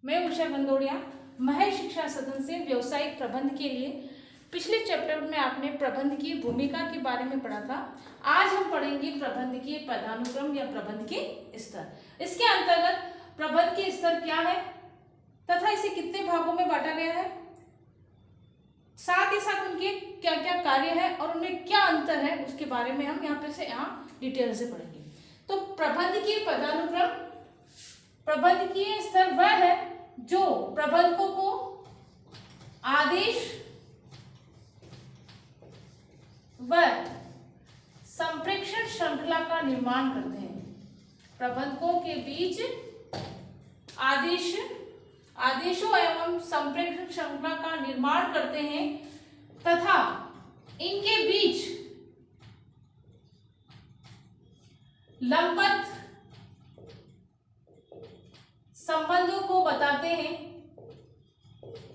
मैं उषा गंदोड़िया महर शिक्षा सदन से व्यावसायिक प्रबंध के लिए पिछले चैप्टर में आपने प्रबंधकीय भूमिका के बारे में पढ़ा था। आज हम पढ़ेंगे प्रबंधकीय पदानुक्रम या प्रबंधकीय स्तर। इसके अंतर्गत प्रबंधकीय स्तर क्या है तथा इसे कितने भागों में बांटा गया है, साथ ही साथ उनके क्या क्या कार्य है और उनमें क्या अंतर है, उसके बारे में हम यहाँ डिटेल से पढ़ेंगे। तो प्रबंधकीय पदानुक्रम, प्रबंधकीय स्तर वह है जो प्रबंधकों को आदेश व संप्रेषण श्रृंखला का निर्माण करते हैं। प्रबंधकों के बीच आदेशों एवं संप्रेषण श्रृंखला का निर्माण करते हैं तथा इनके बीच लंबवत संबंधों को बताते हैं।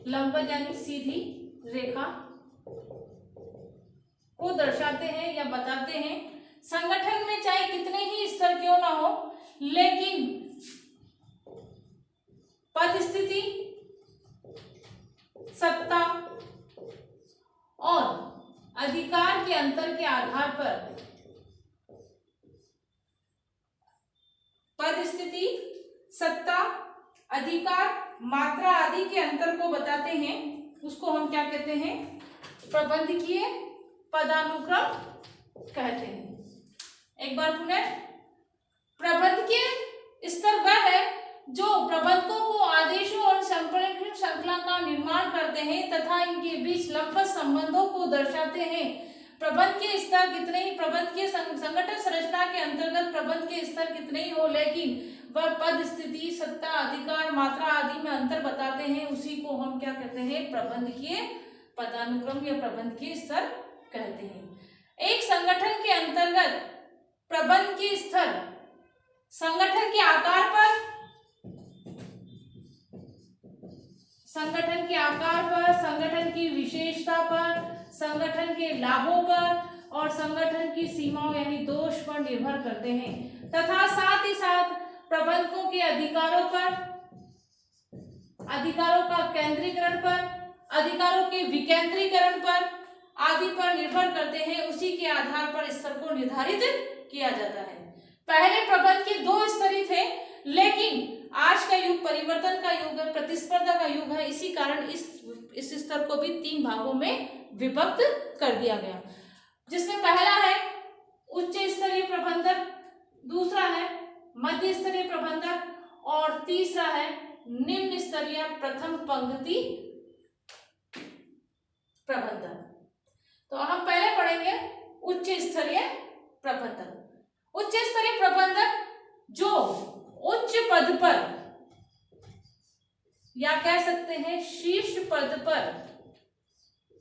लंबवत यानी सीधी रेखा को दर्शाते हैं या बताते हैं। संगठन में चाहे कितने ही स्तर क्यों ना हो, लेकिन पद स्थिति, सत्ता और अधिकार के अंतर के आधार पर पद स्थिति, सत्ता, अधिकार, मात्रा आदि के अंतर को बताते हैं। उसको हम क्या कहते हैं? प्रबंधकीय पदानुक्रम कहते हैं। एक बार पुनः, प्रबंधकीय स्तर वह है जो प्रबंधकों को आदेशों और संप्रेषण श्रृंखला का निर्माण करते हैं तथा इनके बीच लंबवत संबंधों को दर्शाते हैं। प्रबंधकीय स्तर कितने ही प्रबंधकीय संगठन संरचना के अंतर्गत प्रबंधकीय स्तर कितने ही हो, लेकिन वह पद स्थिति, सत्ता, अधिकार, मात्रा आदि में अंतर बताते हैं। उसी को हम क्या कहते हैं? प्रबंधकीय पदानुक्रम या प्रबंधकीय स्तर कहते हैं। एक संगठन के अंतर्गत प्रबंधकीय स्तर संगठन के आकार पर, संगठन की विशेषता पर, संगठन के लाभों पर और संगठन की सीमाओं यानी दोष पर निर्भर करते हैं तथा साथ ही साथ प्रबंधकों के अधिकारों पर, अधिकारों का केंद्रीकरण पर, अधिकारों के विकेंद्रीकरण पर आदि पर निर्भर करते हैं। उसी के आधार पर स्तर को निर्धारित किया जाता है। पहले प्रबंध के 2 स्तरीय थे, लेकिन आज का युग परिवर्तन का युग है, प्रतिस्पर्धा का युग है। इसी कारण इस स्तर को भी 3 भागों में विभक्त कर दिया गया, जिसमें पहला है उच्च स्तरीय प्रबंधक, दूसरा है मध्य स्तरीय प्रबंधक और तीसरा है निम्न स्तरीय प्रथम पंक्ति प्रबंधक। तो हम पहले पढ़ेंगे उच्च स्तरीय प्रबंधक। उच्च स्तरीय प्रबंधक जो उच्च पद पर या कह सकते हैं शीर्ष पद पर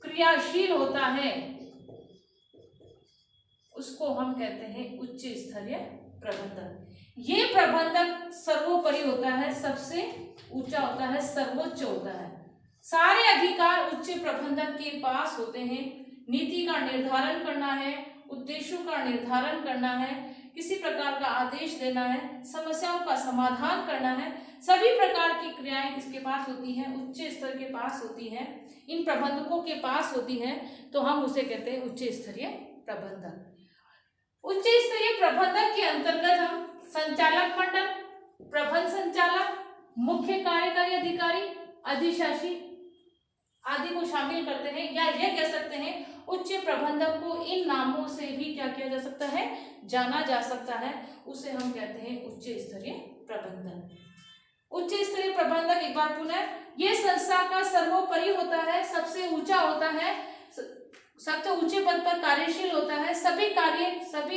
क्रियाशील होता है, उसको हम कहते हैं उच्च स्तरीय प्रबंधक। ये प्रबंधक सर्वोपरि होता है, सबसे ऊंचा होता है, सर्वोच्च होता है। सारे अधिकार उच्च प्रबंधक के पास होते हैं। नीति का निर्धारण करना है, उद्देश्यों का निर्धारण करना है, किसी प्रकार का आदेश देना है, समस्याओं का समाधान करना है, सभी प्रकार की क्रियाएं किसके पास होती हैं? उच्च स्तर के पास होती हैं, इन प्रबंधकों के पास होती हैं। तो हम उसे कहते हैं उच्च स्तरीय प्रबंधक। उच्च स्तरीय प्रबंधक के अंतर्गत हम संचालक मंडल, प्रबंध संचालक, मुख्य कार्यकारी अधिकारी, अधिशासी आदि को शामिल करते हैं, या यह कह सकते हैं उच्च प्रबंधक को इन नामों से भी क्या किया जा सकता है? जाना जा सकता है। उसे हम कहते हैं उच्च स्तरीय प्रबंधक। उच्च स्तरीय प्रबंधक, एक बार पुनः, ये संस्था का सर्वोपरि होता है, सबसे ऊंचा होता है, सबसे ऊंचे पद पर कार्यशील होता है। सभी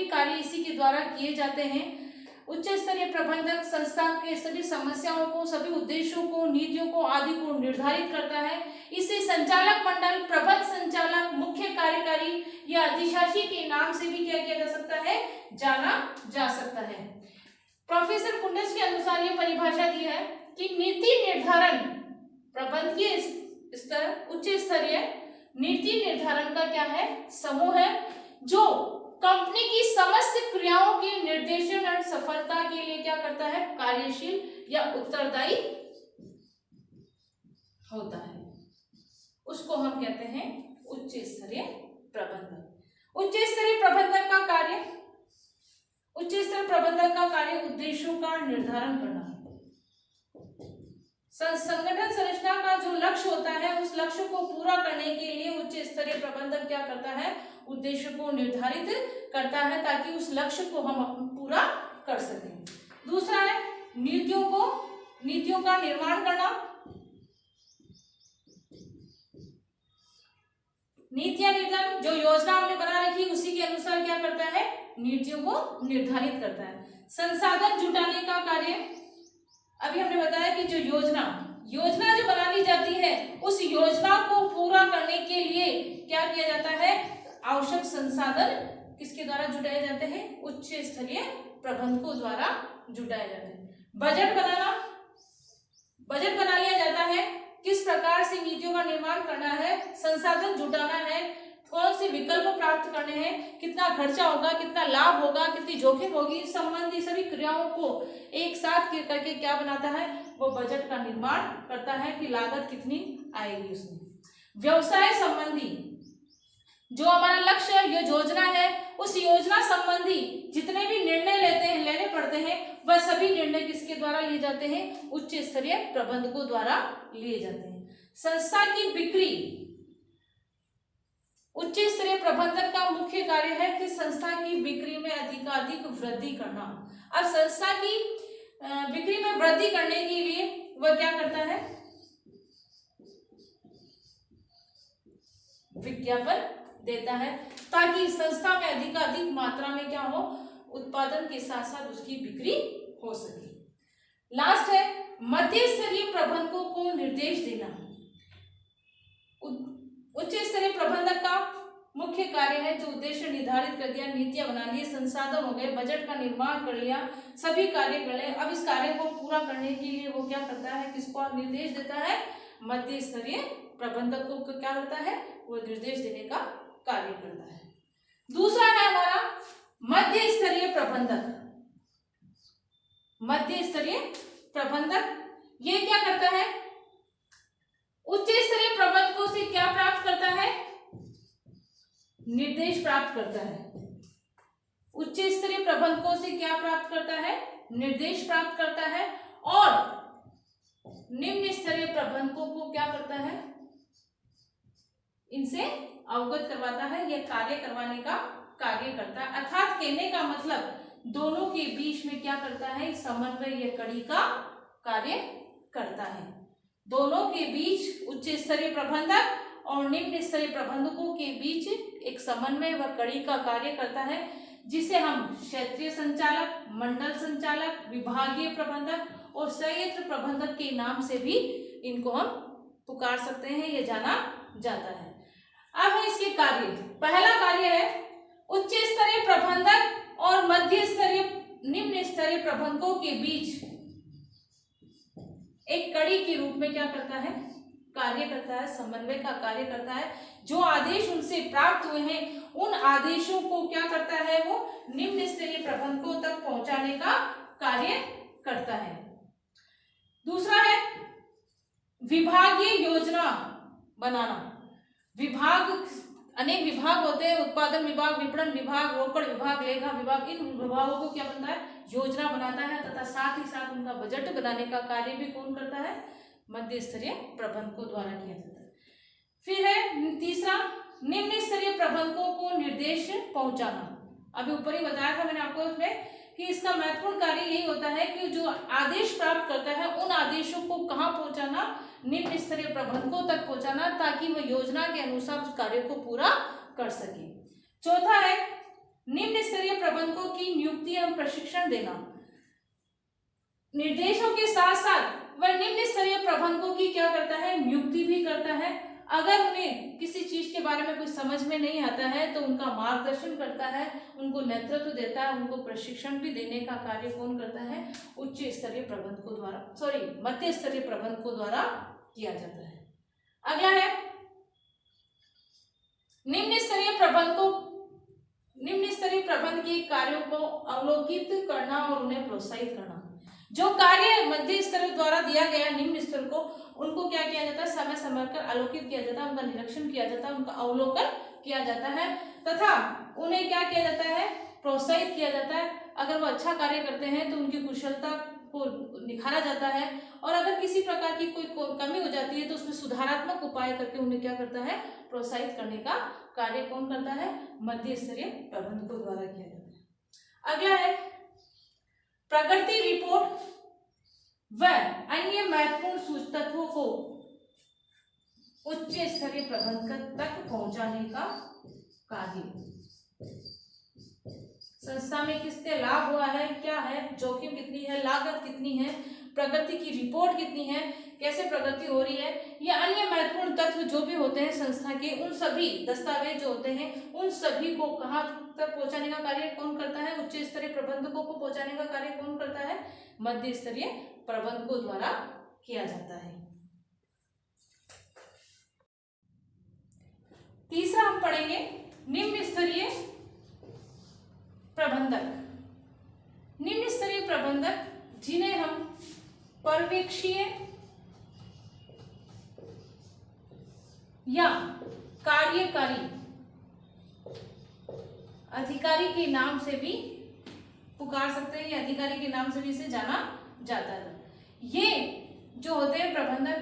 कार्य इसी के द्वारा किए जाते हैं। उच्च स्तरीय प्रबंधक संस्था के सभी समस्याओं को, सभी उद्देश्यों को, नीतियों को आदि को निर्धारित करता है। इसे संचालक मंडल, प्रबंध संचालक, मुख्य कार्यकारी या अधिशासी के नाम से भी क्या किया जा सकता है? जाना जा सकता है। प्रोफेसर कुंडज के अनुसार ये परिभाषा दी है कि नीति निर्धारण प्रबंधकीय स्तर, उच्च स्तरीय नीति निर्धारण का क्या है? समूह है जो कंपनी की समस्त क्रियाओं के निर्देशन और सफलता के लिए क्या करता है? कार्यशील या उत्तरदायी उसको हम कहते हैं उच्च स्तरीय प्रबंधक। उच्च स्तरीय प्रबंधक का कार्य, उच्च स्तरीय प्रबंधक का कार्य उद्देश्यों का निर्धारण करना। संगठन संरचना का जो लक्ष्य होता है उस लक्ष्य को पूरा करने के लिए उच्च स्तरीय प्रबंधक क्या करता है, उद्देश्य को निर्धारित करता है ताकि उस लक्ष्य को हम पूरा कर सकें। दूसरा है नीतियों का निर्माण करना। नीतियां निर्धारण, जो योजना हमने बना रखी उसी के अनुसार क्या करता है, नीतियों को निर्धारित करता है। संसाधन जुटाने का कार्य, अभी हमने बताया कि जो योजना जो बना ली जाती है उस योजना को पूरा करने के लिए क्या किया जाता है, आवश्यक संसाधन किसके द्वारा जुटाए जाते हैं, उच्च स्तरीय प्रबंधकों द्वारा जुटाए जाते हैं। बजट बना लिया जाता है, किस प्रकार से नीतियों का निर्माण करना है, संसाधन जुटाना है, कौन से विकल्प प्राप्त करने हैं, कितना खर्चा होगा, कितना लाभ होगा, कितनी जोखिम होगी, संबंधी सभी क्रियाओं को एक साथ करके क्या बनाता है, वो बजट का निर्माण करता है कि लागत कितनी आएगी उसमें। व्यवसाय संबंधी जो हमारा लक्ष्य है, ये योजना है, उस योजना संबंधी जितने भी निर्णय लेने पड़ते हैं वह सभी निर्णय किसके द्वारा लिए जाते हैं, उच्च स्तरीय प्रबंधकों द्वारा लिए जाते हैं। संस्था की बिक्री, उच्च स्तरीय प्रबंधक का मुख्य कार्य है कि संस्था की बिक्री में अधिकाधिक वृद्धि करना। अब संस्था की बिक्री में वृद्धि करने के लिए वह क्या करता है, विज्ञापन देता है ताकि संस्था में अधिकाधिक मात्रा में क्या हो, उत्पादन के साथ साथ उसकी बिक्री हो सके। लास्ट है मध्य स्तरीय प्रबंधकों को निर्देश देना। उच्च स्तरीय प्रबंधक का मुख्य कार्य है जो उद्देश्य निर्धारित कर दिया, नीतियां बना ली, संसाधन हो गए, बजट का निर्माण कर लिया, सभी कार्य कर लिए। अब इस कार्य को पूरा करने के लिए वो क्या करता है, किसको निर्देश देता है, मध्य स्तरीय प्रबंधक को क्या करता है, वो निर्देश देने का कार्य करता है। दूसरा है हमारा मध्य स्तरीय प्रबंधक। मध्य स्तरीय प्रबंधक ये क्या करता है, उच्च स्तरीय प्रबंधकों से क्या प्राप्त करता है, निर्देश प्राप्त करता है। उच्च स्तरीय प्रबंधकों से क्या प्राप्त करता है, निर्देश प्राप्त करता है, और निम्न स्तरीय प्रबंधकों को क्या करता है, इनसे अवगत करवाता है, यह कार्य करवाने का कार्य करता है। अर्थात कहने का मतलब दोनों के बीच में क्या करता है, समन्वय या कड़ी का कार्य करता है। दोनों के बीच उच्च स्तरीय प्रबंधक और निम्न स्तरीय प्रबंधकों के बीच एक समन्वय व कड़ी का कार्य करता है, जिसे हम क्षेत्रीय संचालक, मंडल संचालक, विभागीय प्रबंधक और संयंत्र प्रबंधक के नाम से भी इनको हम पुकार सकते हैं, ये जाना जाता है। अब है इसके कार्य। पहला कार्य है उच्च स्तरीय प्रबंधक और मध्य स्तरीय निम्न स्तरीय प्रबंधकों के बीच एक कड़ी के रूप में क्या करता है, कार्य करता है, समन्वय का कार्य करता है। जो आदेश उनसे प्राप्त हुए हैं उन आदेशों को क्या करता है, वो निम्न स्तरीय प्रबंधकों तक पहुंचाने का कार्य करता है। दूसरा है विभागीय योजना बनाना। विभाग, अनेक विभाग होते हैं, उत्पादन विभाग, विपणन विभाग, रोकड़ विभाग, लेखा विभाग। इन विभागों को क्या बनता है, योजना बनाता है तथा साथ ही साथ उनका बजट बनाने का कार्य भी कौन करता है, मध्य स्तरीय प्रबंधकों द्वारा किया जाता है। फिर है तीसरा निम्न स्तरीय प्रबंधकों को निर्देश पहुंचाना। अभी ऊपर ही बताया था मैंने आपको इसमें कि इसका महत्वपूर्ण कार्य यही होता है कि जो आदेश प्राप्त करता है उन आदेशों को कहाँ पहुंचाना, निम्न स्तरीय प्रबंधकों तक पहुंचाना, ताकि वह योजना के अनुसार उस कार्य को पूरा कर सके। चौथा है निम्न स्तरीय प्रबंधकों की नियुक्ति एवं प्रशिक्षण देना। निर्देशों के साथ साथ वह निम्न स्तरीय प्रबंधकों की क्या करता है, नियुक्ति भी करता है। अगर उन्हें किसी चीज के बारे में कुछ समझ में नहीं आता है तो उनका मार्गदर्शन करता है, उनको नेतृत्व देता है, उनको प्रशिक्षण भी देने का कार्य कौन करता है, उच्च स्तरीय प्रबंधकों द्वारा, मध्य स्तरीय प्रबंधकों द्वारा किया जाता है। अगला है निम्न स्तरीय प्रबंध के कार्यों को अवलोकित करना और उन्हें प्रोत्साहित करना। जो कार्य मध्य स्तर द्वारा दिया गया निम्न स्तर को, उनको क्या क्या किया जाता है, समय समय पर आलोकित किया जाता है, उनका निरीक्षण किया जाता है, उनका अवलोकन किया जाता है तथा उन्हें क्या किया जाता है, प्रोत्साहित किया जाता है। अगर वो अच्छा कार्य करते हैं तो उनकी कुशलता को निखारा जाता है और अगर किसी प्रकार की कोई कमी हो जाती है तो उसमें सुधारात्मक उपाय करके उन्हें क्या करता है, प्रोत्साहित करने का कार्य कौन करता है, मध्य स्तरीय प्रबंधकों द्वारा किया जाता है। अगला है प्रगति रिपोर्ट व अन्य महत्वपूर्ण तत्वों को उच्च स्तरीय प्रबंधक तक पहुंचाने का कार्य। संस्था में किससे लाभ हुआ है, क्या है, जोखिम कितनी है, लागत कितनी है, प्रगति की रिपोर्ट कितनी है, कैसे प्रगति हो रही है, या अन्य महत्वपूर्ण तत्व जो भी होते हैं संस्था के, उन सभी दस्तावेज जो होते हैं उन सभी को कहाँ तक पहुंचाने का कार्य कौन करता है, उच्च स्तरीय प्रबंधकों को पहुंचाने का कार्य कौन करता है, मध्य स्तरीय प्रबंधकों द्वारा किया जाता है। तीसरा हम पढ़ेंगे निम्न स्तरीय प्रबंधक। निम्न स्तरीय प्रबंधक जिन्हें हम पर्यवेक्षीय या कार्यकारी अधिकारी के नाम से भी पुकार सकते हैं या अधिकारी के नाम से भी इसे जाना जाता है। ये जो होते हैं प्रबंधक,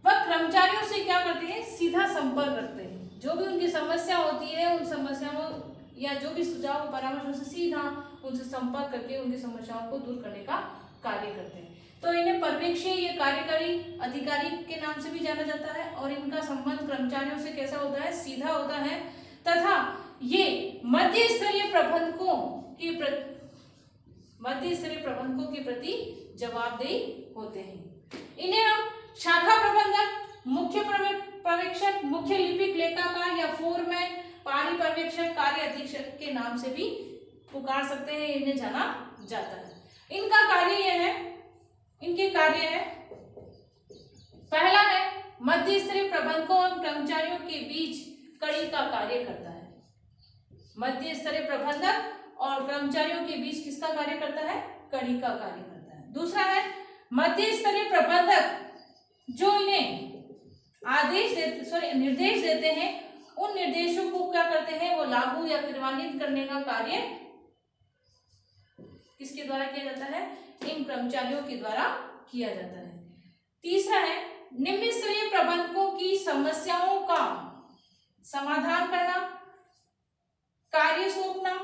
वह कर्मचारियों से क्या करते हैं, सीधा संपर्क रखते हैं। जो भी उनकी समस्या होती है उन समस्याओं या जो भी सुझाव परामर्श उनसे सीधा उनसे संपर्क करके उनकी समस्याओं को दूर करने का कार्य करते हैं। तो इन्हें पर्यवेक्षीय या कार्यकारी अधिकारी के नाम से भी जाना जाता है और इनका संबंध कर्मचारियों से कैसा होता है, सीधा होता है तथा ये मध्य स्तरीय प्रबंधकों के प्रति जवाबदेह होते हैं। इन्हें हम शाखा प्रबंधक, मुख्य पर्यवेक्षक, मुख्य लिपिक लेखाकार या फोरमैन, पारी पर्यवेक्षक, कार्य अधीक्षक के नाम से भी पुकार सकते हैं, इन्हें जाना जाता है। इनका कार्य यह है, इनके कार्य है, पहला है मध्य स्तरीय प्रबंधकों और कर्मचारियों के बीच कड़ी का कार्य करता है। मध्य स्तरीय प्रबंधक और कर्मचारियों के बीच किसका कार्य करता है, कड़ी का कार्य करता है। दूसरा है मध्य स्तरीय प्रबंधक जो इन्हें निर्देश देते हैं, उन निर्देशों को क्या करते हैं, वो लागू या क्रियान्वित करने का कार्य किसके द्वारा किया जाता है, इन कर्मचारियों के द्वारा किया जाता है। तीसरा है निम्न स्तरीय प्रबंधकों की समस्याओं का समाधान करना, कार्य सौंपना,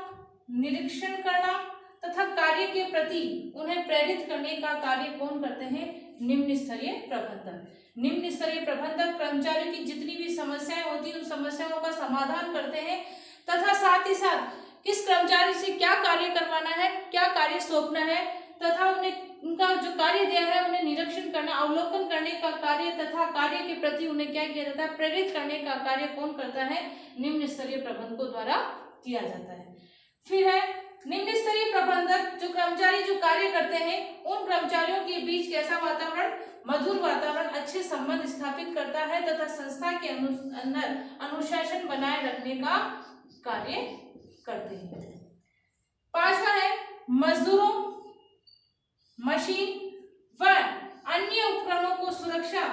निरीक्षण करना तथा कार्य के प्रति उन्हें प्रेरित करने का कार्य कौन करते हैं, निम्न स्तरीय प्रबंधक। निम्न स्तरीय प्रबंधक कर्मचारियों की जितनी भी समस्याएं होती हैं उन समस्याओं का समाधान करते हैं तथा साथ ही साथ किस कर्मचारी से क्या कार्य करवाना है, क्या कार्य सौंपना है तथा उन्हें उनका जो कार्य दिया है उन्हें निरीक्षण करना, अवलोकन करने का कार्य तथा कार्य के प्रति उन्हें क्या किया जाता है, प्रेरित करने का कार्य कौन करता है, निम्न स्तरीय प्रबंधकों द्वारा किया जाता है। फिर है निम्न स्तरीय प्रबंधक जो कर्मचारी जो कार्य करते हैं उन कर्मचारियों के बीच कैसा वातावरण, मधुर वातावरण, अच्छे संबंध स्थापित करता है तथा संस्था के अंदर अनुशासन बनाए रखने का कार्य करते हैं। पांचवा है मजदूरों, मशीन व अन्य उपकरणों को सुरक्षा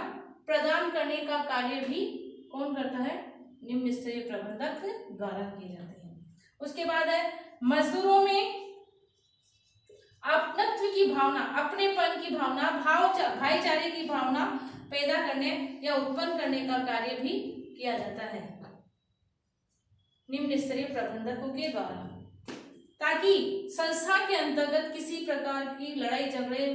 प्रदान करने का कार्य भी कौन करता है, निम्न स्तरीय प्रबंधक द्वारा किए जाते हैं। उसके बाद है मजदूरों में अपनत्व की भावना, अपनेपन की भावना, भाईचारे की भावना पैदा करने या उत्पन्न करने का कार्य भी किया जाता है निम्न स्तरीय प्रबंधकों के द्वारा, ताकि संस्था के अंतर्गत किसी प्रकार की लड़ाई झगड़े,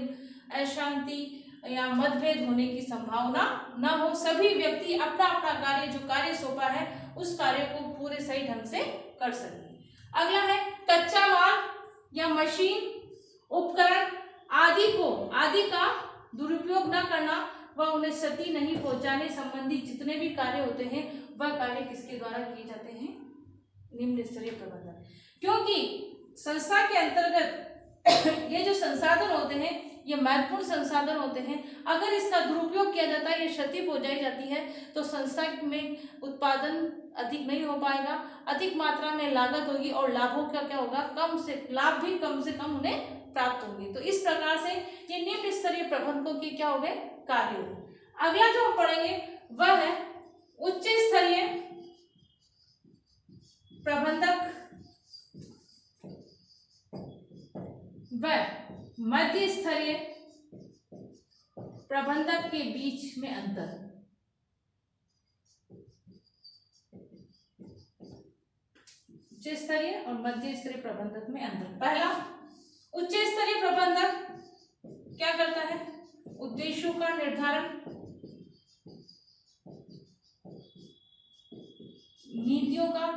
अशांति या मतभेद होने की संभावना न हो। सभी व्यक्ति अपना अपना कार्य जो कार्य सौंपा है उस कार्य को पूरे सही ढंग से कर सके। अगला है कच्चा माल या मशीन, उपकरण आदि का दुरुपयोग न करना व उन्हें क्षति नहीं पहुंचाने संबंधी जितने भी कार्य होते हैं वह कार्य किसके द्वारा किए जाते हैं, निम्न स्तरीय प्रबंधक। क्योंकि संस्था के अंतर्गत ये जो संसाधन होते हैं ये महत्वपूर्ण संसाधन होते हैं, अगर इसका दुरुपयोग किया जाता है या क्षति पहुंचाई जाती है तो संस्था में उत्पादन अधिक नहीं हो पाएगा, अधिक मात्रा में लागत होगी और लाभों का क्या होगा, लाभ भी कम से कम उन्हें प्राप्त होंगे। तो इस प्रकार से ये निम्न स्तरीय प्रबंधकों के क्या हो गए, कार्य हो। अगला जो हम पढ़ेंगे वह है उच्च स्तरीय प्रबंधक व मध्य स्तरीय प्रबंधक के बीच में अंतर। उच्च स्तरीय और मध्य स्तरीय प्रबंधक में अंतर। पहला, उच्च स्तरीय प्रबंधक क्या करता है? उद्देश्यों का निर्धारण, नीतियों का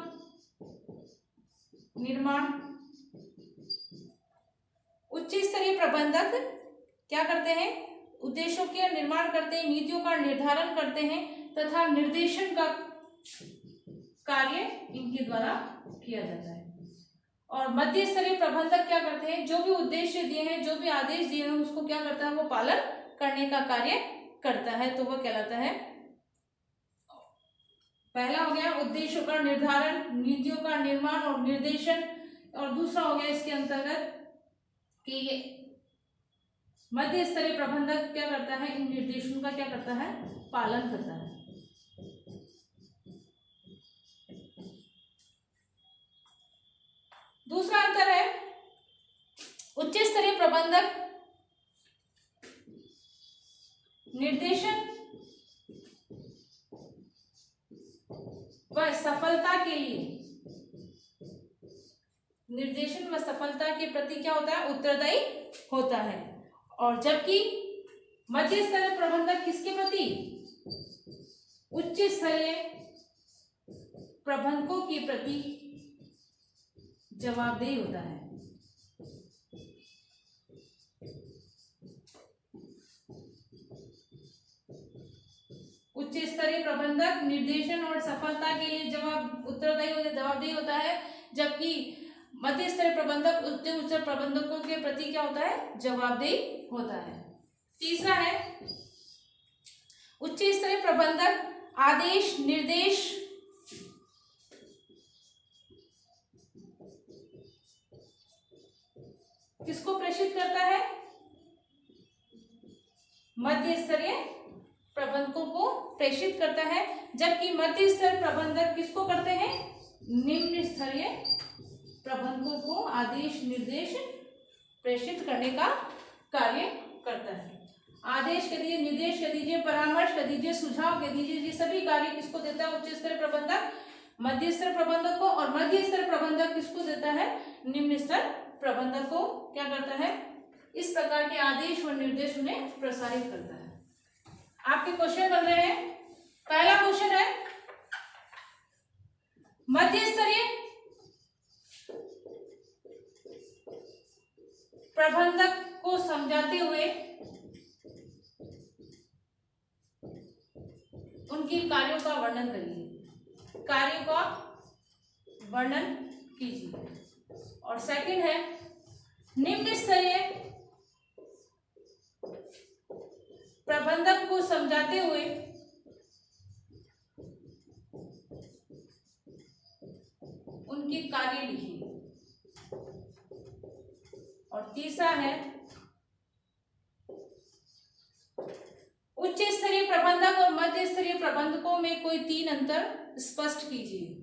निर्माण। उच्च स्तरीय प्रबंधक क्या करते हैं? उद्देश्यों के निर्माण करते हैं, नीतियों का निर्धारण करते हैं तथा निर्देशन का कार्य इनके द्वारा किया जाता है। और मध्य स्तरीय प्रबंधक क्या करते हैं? जो भी उद्देश्य दिए हैं, जो भी आदेश दिए हैं, उसको क्या करता है? वो पालन करने का कार्य करता है, तो वह कहलाता है। पहला हो गया उद्देश्यों का निर्धारण, नीतियों का निर्माण और निर्देशन, और दूसरा हो गया इसके अंतर्गत कि ये मध्य स्तरीय प्रबंधक क्या करता है? इन निर्देशों का क्या करता है? पालन करता है। दूसरा अंतर है उच्च स्तरीय प्रबंधक निर्देशन व सफलता के लिए, निर्देशन व सफलता के प्रति क्या होता है? उत्तरदायी होता है। और जबकि मध्य स्तरीय प्रबंधक किसके प्रति? उच्च स्तरीय प्रबंधकों के प्रति जवाबदेही होता है। उच्च स्तरीय प्रबंधक निर्देशन और सफलता के लिए जवाबदेही होता है, जबकि मध्य स्तरीय प्रबंधक उच्च प्रबंधकों के प्रति क्या होता है? जवाबदेही होता है। तीसरा है उच्च स्तरीय प्रबंधक आदेश निर्देश किसको प्रेषित करता है? मध्य स्तरीय प्रबंधकों को प्रेषित करता है, जबकि मध्य स्तरीय प्रबंधक किसको करते हैं? निम्न स्तरीय प्रबंधकों को आदेश निर्देश प्रेषित करने का कार्य करता है। आदेश कह दीजिए, निर्देश कह दीजिए, परामर्श कह दीजिए, सुझाव कह दीजिए, ये सभी कार्य किसको देता है? उच्च स्तरीय प्रबंधक मध्य स्तर प्रबंधक को, और मध्य स्तर प्रबंधक किसको देता है? निम्न स्तर प्रबंधक को क्या करता है? इस प्रकार के आदेश और निर्देश उन्हें प्रसारित करता है। आपके क्वेश्चन बन रहे हैं। पहला क्वेश्चन है मध्य स्तरीय प्रबंधक को समझाते हुए उनके कार्यों का वर्णन करिए। कार्यों का वर्णन कीजिए। और सेकंड है निम्न स्तरीय प्रबंधक को समझाते हुए उनके कार्य लिखिए। और तीसरा है उच्च स्तरीय प्रबंधक और मध्य स्तरीय प्रबंधकों में कोई 3 अंतर स्पष्ट कीजिए।